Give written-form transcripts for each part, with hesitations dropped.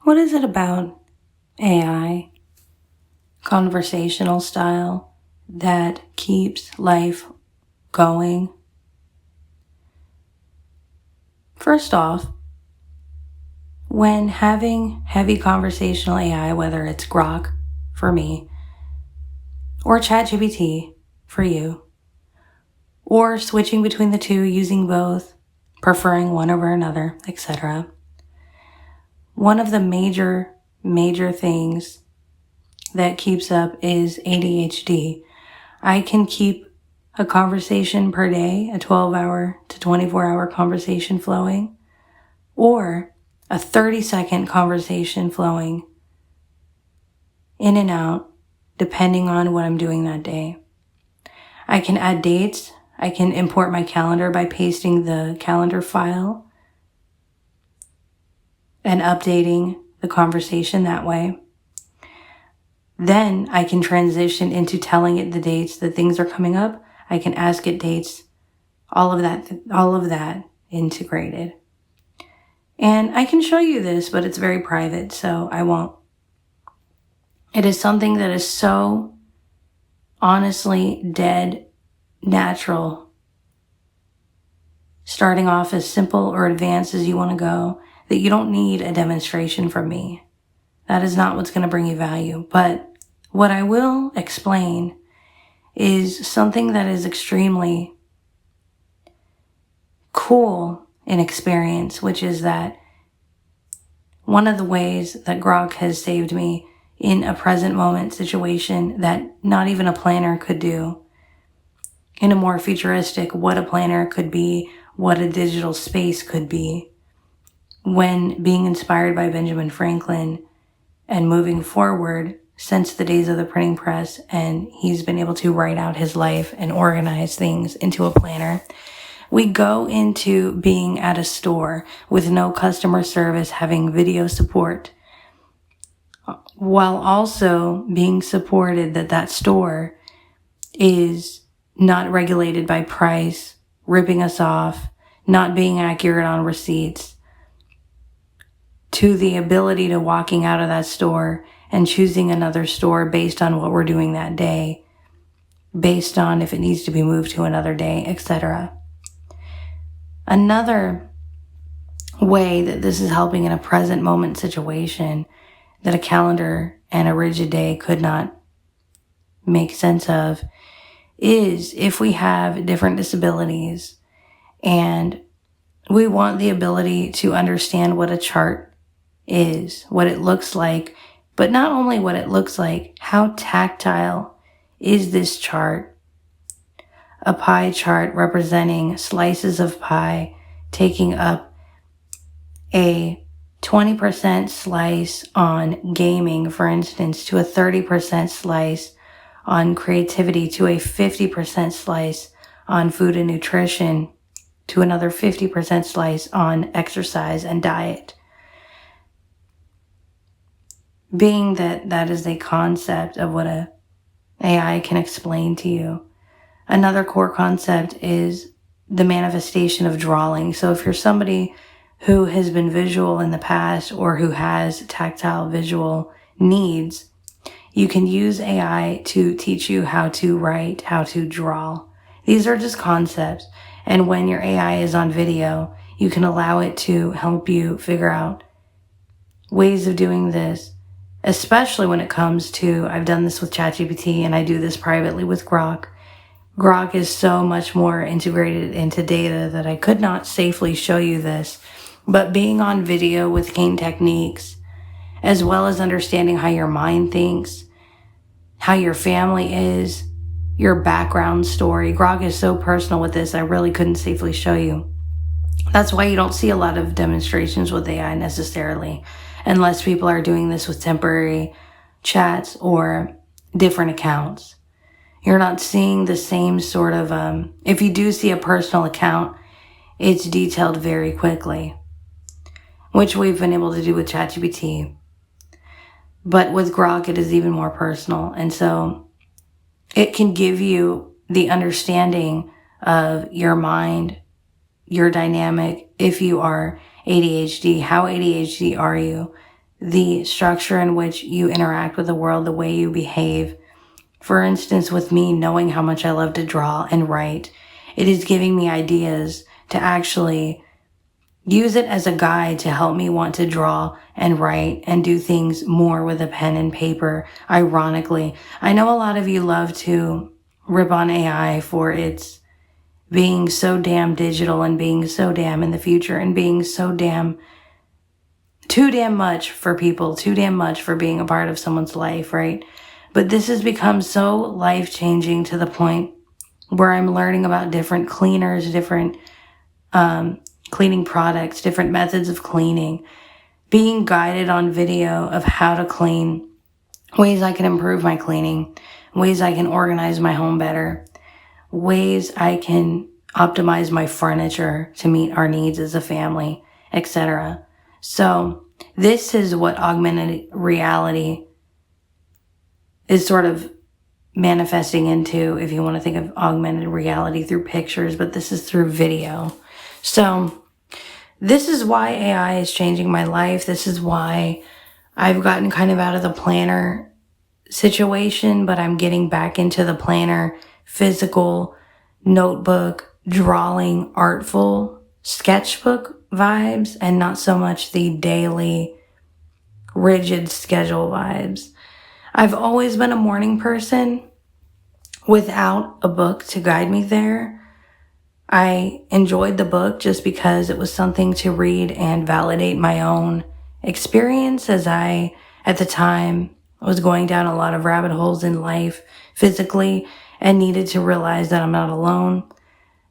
What is it about AI, conversational style, that keeps life going? First off, when having heavy conversational AI, whether it's Grok for me, or ChatGPT for you, or switching between the two, using both, preferring one over another, etc., one of the major things that keeps up is ADHD. I can keep a conversation per day, a 12-hour to 24-hour conversation flowing, or a 30-second conversation flowing in and out, depending on what I'm doing that day. I can add dates. I can import my calendar by pasting the calendar file and updating the conversation that way. Then I can transition into telling it the dates that things are coming up. I can ask it dates, all of that integrated. And I can show you this, but it's very private, so I won't. It is something that is so honestly dead natural, starting off as simple or advanced as you want to go, that you don't need a demonstration from me. That is not what's going to bring you value. But what I will explain is something that is extremely cool in experience, which is that one of the ways that Grok has saved me in a present moment situation that not even a planner could do, in a more futuristic, what a planner could be, what a digital space could be, when being inspired by Benjamin Franklin and moving forward since the days of the printing press, and he's been able to write out his life and organize things into a planner. We go into being at a store with no customer service, having video support, while also being supported that store is not regulated by price, ripping us off, not being accurate on receipts, to the ability to walking out of that store and choosing another store based on what we're doing that day, based on if it needs to be moved to another day, etc. Another way that this is helping in a present moment situation that a calendar and a rigid day could not make sense of is if we have different disabilities and we want the ability to understand what a chart is, what it looks like, but not only what it looks like, how tactile is this chart? A pie chart representing slices of pie, taking up a 20% slice on gaming, for instance, to a 30% slice on creativity, to a 50% slice on food and nutrition, to another 50% slice on exercise and diet. Being that is a concept of what a AI can explain to you. Another core concept is the manifestation of drawing. So if you're somebody who has been visual in the past or who has tactile visual needs, you can use AI to teach you how to write, how to draw. These are just concepts. And when your AI is on video, you can allow it to help you figure out ways of doing this, especially when it comes to, I've done this with ChatGPT and I do this privately with Grok. Grok is so much more integrated into data that I could not safely show you this. But being on video with Kane techniques, as well as understanding how your mind thinks, how your family is, your background story. Grok is so personal with this, I really couldn't safely show you. That's why you don't see a lot of demonstrations with AI necessarily, unless people are doing this with temporary chats or different accounts. You're not seeing the same sort of, if you do see a personal account, it's detailed very quickly, which we've been able to do with ChatGPT. But with Grok, it is even more personal. And so it can give you the understanding of your mind, your dynamic. If you are ADHD, how ADHD are you? the structure in which you interact with the world, the way you behave. For instance, with me knowing how much I love to draw and write, it is giving me ideas to actually use it as a guide to help me want to draw and write and do things more with a pen and paper. Ironically, I know a lot of you love to rip on AI for its being so damn digital and being so damn in the future and being so too damn much for people, too damn much for being a part of someone's life, right? But this has become so life-changing to the point where I'm learning about different cleaners, different cleaning products, different methods of cleaning, being guided on video of how to clean, ways I can improve my cleaning, ways I can organize my home better, ways I can optimize my furniture to meet our needs as a family, etc. So this is what augmented reality is sort of manifesting into, if you want to think of augmented reality through pictures, but this is through video. So this is why AI is changing my life. This is why I've gotten kind of out of the planner situation, but I'm getting back into the planner, physical, notebook, drawing, artful, sketchbook vibes, and not so much the daily, rigid schedule vibes. I've always been a morning person without a book to guide me there. I enjoyed the book just because it was something to read and validate my own experience, as I, at the time, was going down a lot of rabbit holes in life physically and needed to realize that I'm not alone,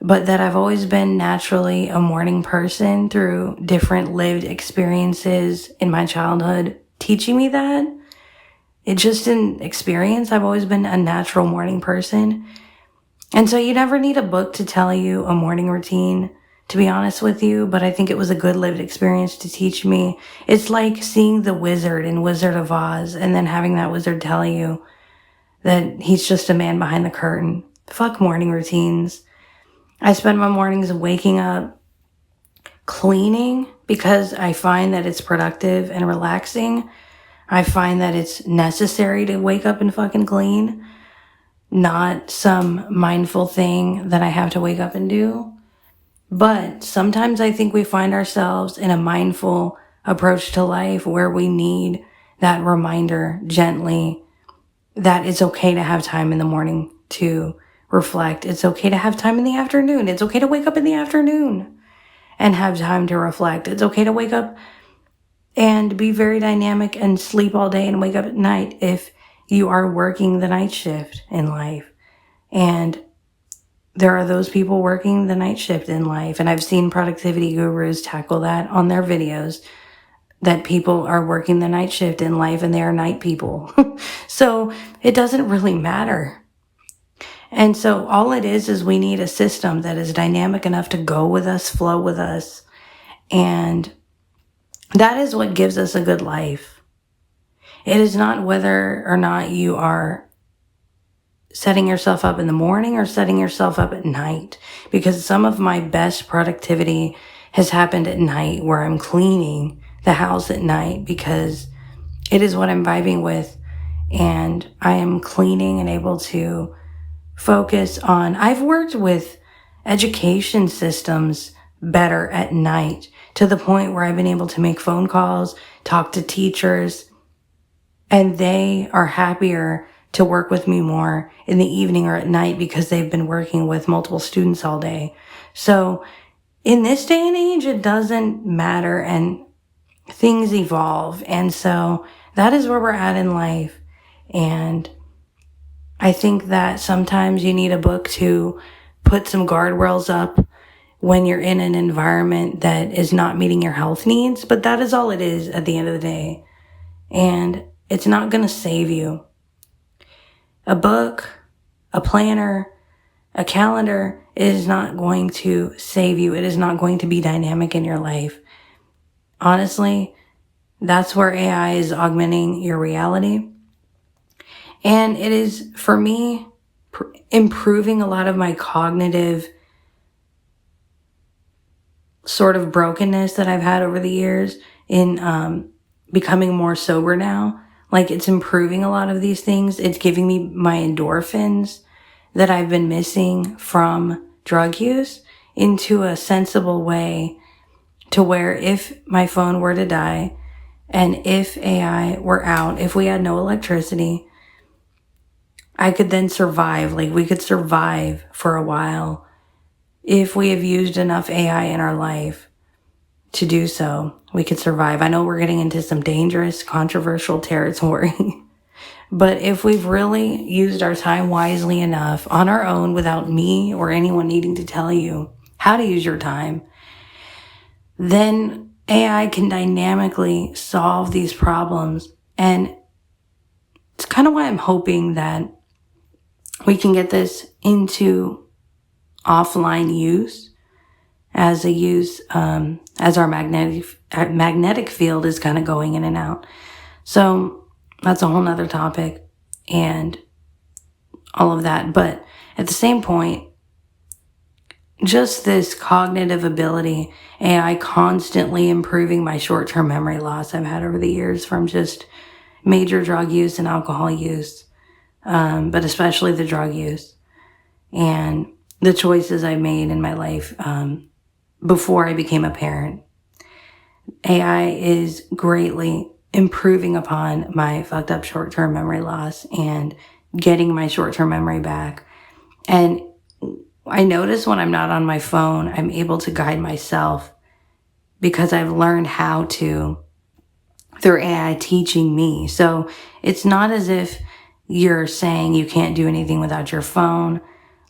but that I've always been naturally a morning person through different lived experiences in my childhood teaching me that. It just in experience, I've always been a natural morning person. And so you never need a book to tell you a morning routine, to be honest with you, but I think it was a good lived experience to teach me. It's like seeing the wizard in Wizard of Oz and then having that wizard tell you that he's just a man behind the curtain. Fuck morning routines. I spend my mornings waking up, cleaning, because I find that it's productive and relaxing. I find that it's necessary to wake up and fucking clean, not some mindful thing that I have to wake up and do. But sometimes I think we find ourselves in a mindful approach to life where we need that reminder gently that it's okay to have time in the morning to reflect. It's okay to have time in the afternoon. It's okay to wake up in the afternoon and have time to reflect. It's okay to wake up and be very dynamic and sleep all day and wake up at night if you are working the night shift in life. And there are those people working the night shift in life. And I've seen productivity gurus tackle that on their videos, that people are working the night shift in life and they are night people. So it doesn't really matter. And so all it is we need a system that is dynamic enough to go with us, flow with us. And that is what gives us a good life. It is not whether or not you are setting yourself up in the morning or setting yourself up at night, because some of my best productivity has happened at night, where I'm cleaning the house at night because it is what I'm vibing with, and I am cleaning and able to focus on. I've worked with education systems better at night, to the point where I've been able to make phone calls, talk to teachers, and they are happier to work with me more in the evening or at night because they've been working with multiple students all day. So in this day and age, it doesn't matter, and things evolve. And so that is where we're at in life. And I think that sometimes you need a book to put some guardrails up when you're in an environment that is not meeting your health needs. But that is all it is at the end of the day. And it's not going to save you. A book, a planner, a calendar is not going to save you. It is not going to be dynamic in your life. Honestly, that's where AI is augmenting your reality. And it is, for me, improving a lot of my cognitive sort of brokenness that I've had over the years in becoming more sober now. Like, it's improving a lot of these things. It's giving me my endorphins that I've been missing from drug use into a sensible way, to where if my phone were to die and if AI were out, if we had no electricity, I could then survive. Like, we could survive for a while if we have used enough AI in our life to do so. We could survive. I know we're getting into some dangerous, controversial territory, but if we've really used our time wisely enough on our own without me or anyone needing to tell you how to use your time, then AI can dynamically solve these problems. And it's kind of why I'm hoping that we can get this into offline use, as a use, as our magnetic field is kind of going in and out. So that's a whole nother topic and all of that. But at the same point, just this cognitive ability, AI constantly improving my short-term memory loss I've had over the years from just major drug use and alcohol use, but especially the drug use and the choices I made in my life before I became a parent. AI is greatly improving upon my fucked up short-term memory loss and getting my short-term memory back. And I notice when I'm not on my phone, I'm able to guide myself because I've learned how to through AI teaching me. So it's not as if you're saying you can't do anything without your phone.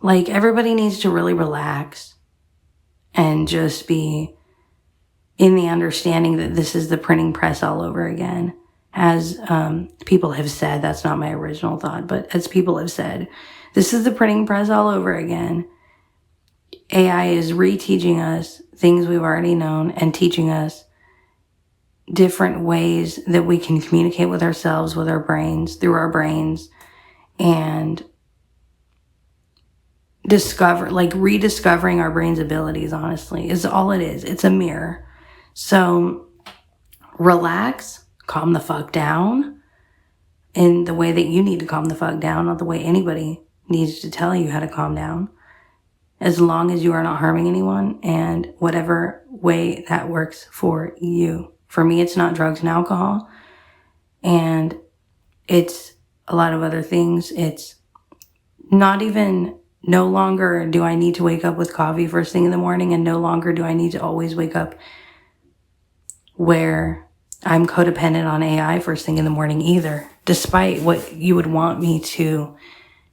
Like, everybody needs to really relax and just be in the understanding that this is the printing press all over again. As people have said, that's not my original thought, but as people have said, this is the printing press all over again. AI is reteaching us things we've already known and teaching us different ways that we can communicate with ourselves, with our brains, through our brains, and rediscovering our brain's abilities, honestly, is all it is. It's a mirror. So relax, calm the fuck down in the way that you need to calm the fuck down, not the way anybody needs to tell you how to calm down, as long as you are not harming anyone, and whatever way that works for you. For me, it's not drugs and alcohol, and it's a lot of other things. It's not even, no longer do I need to wake up with coffee first thing in the morning, and no longer do I need to always wake up where I'm codependent on AI first thing in the morning either, despite what you would want me to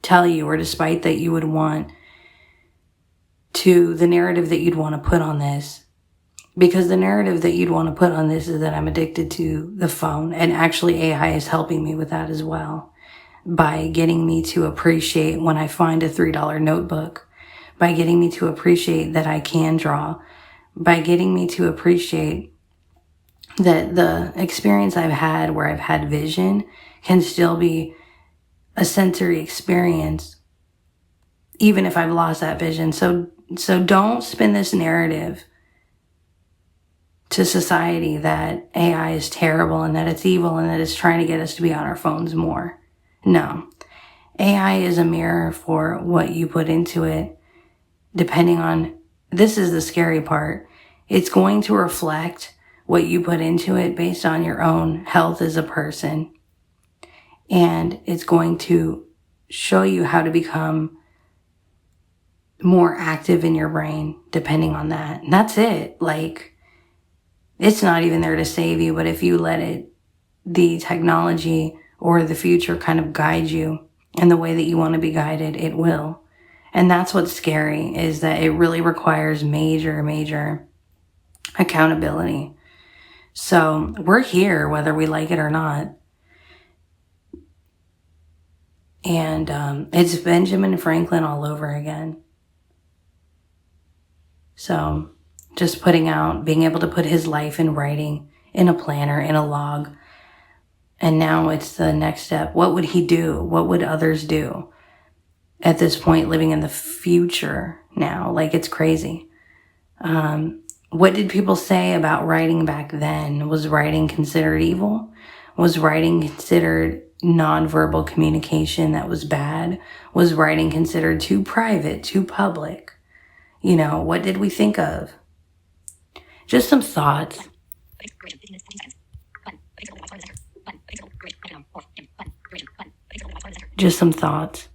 tell you, or despite that you would want to, the narrative that you'd want to put on this. Because the narrative that you'd want to put on this is that I'm addicted to the phone, and actually AI is helping me with that as well, by getting me to appreciate when I find a $3 notebook, by getting me to appreciate that I can draw, by getting me to appreciate that the experience I've had where I've had vision can still be a sensory experience, even if I've lost that vision. So don't spin this narrative to society that AI is terrible and that it's evil and that it's trying to get us to be on our phones more. No. AI is a mirror for what you put into it, depending on, this is the scary part, it's going to reflect what you put into it based on your own health as a person. And it's going to show you how to become more active in your brain, depending on that. And that's it. Like, it's not even there to save you, but if you let it, the technology or the future kind of guide you in the way that you want to be guided, it will. And that's what's scary, is that it really requires major, major accountability. So we're here, whether we like it or not. And it's Benjamin Franklin all over again. So just being able to put his life in writing, in a planner, in a log. And now it's the next step. What would he do? What would others do? At this point, living in the future now, like, it's crazy. What did people say about writing back then? Was writing considered evil? Was writing considered nonverbal communication that was bad? Was writing considered too private, too public? You know, what did we think of? Just some thoughts. Just some thoughts.